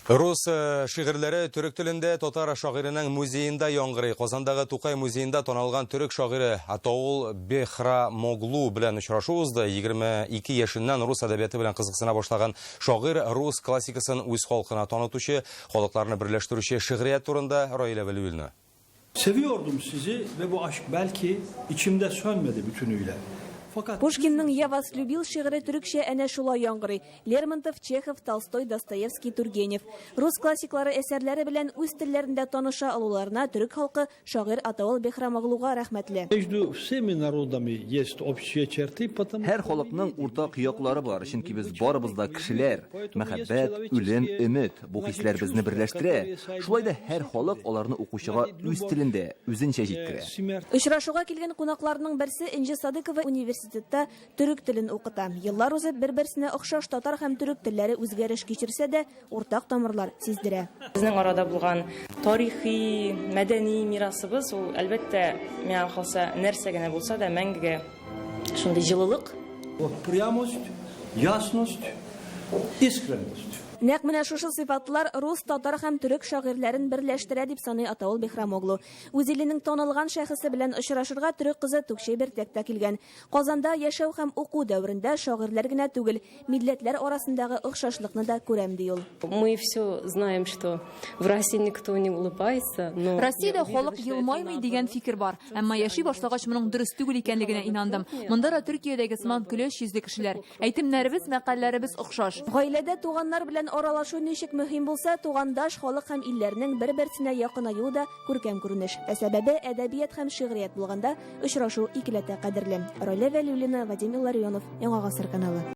Рус шигырьләре түрек телендә татар шагыйренең музеенда яңгырый. Казандагы Тукай музеенда таналган түрек шагыйре Атаул Бехрамоглу белән очрашу узды. 22 яшеннән рус әдәбияты белән кызыксына башлаган шагыйрь рус классикасын үз халкына танытучы, халыкларны берләштерүче шигърият турында Раиля Вәлиуллина. Seviyordum sizi ve bu aşk belki içimde sönmedi bütünüyle. Пушкинның «Я вас любил» шигыре түрекчә әнә шулай яңгырый. Лермонтов, Чехов, Толстой, Достоевский, Тургенев. Рус классиклары әсәрләре белән үз телләрендә таныша алуларына түрек халкы шагыйрь Атаул Бехрамоглуга рәхмәтле. Һәр халыкның уртак яклары бар, чөнки без барыбыз да кешеләр. Мәхәббәт, үлем, өмет бу хисләр безне берләштерә. Шулай да һәр халык аларны укучыга үз телендә, үзенчә җиткерә. Очрашуга килгән кунакларның берсе Энҗе Садыкова университетта түрек телен укыта. Еллар узып бер-берсенә охшаш татар һәм түрек телләре үзгәреш кичерсә дә, уртак тамырлар сиздерә. Безнең арада булган тарихи, мәдәни мирасыбыз ул әлбәттә миңа калса нәрсә генә булса да мәңгегә шундый җылылык. Прямость, ясность, искренность. Нәкъ менә шушы сыйфатлар рус, татар һәм түрек шагыйрьләрен берләштерә дип саный Атаул Бехрамоглу. Үз иленең танылган шәхесе белән очрашырга түрек кызы Тукчей Бертәктә килгән. Казанда яшәү һәм уку дәврендә шагыйрьләр генә түгел, милләтләр арасындагы охшашлыкны да күрәм ди ул. Мы все знаем, что в России никто не улыбается, но Россиядә халык елмаймый дигән фикер бар. Әмма яши башлагач моның дөрес түгел икәнлегенә инандым. Монда да Төркиядәге сыман көләч йөзле кешеләр. Әйтемнәребез, мәкаләләребез охшаш. Гаиләдә туганнар белән аралашу ничек мөһим булса, тугандаш халык һәм илләрнең бер-берсенә якынаюы да күркәм күренеш. Сәбәбе әдәбият һәм шигърият булганда очрашу икеләтә кадерле. Раиля Вәлиуллина, Вадим Илларионов, Яңа гасыр каналы.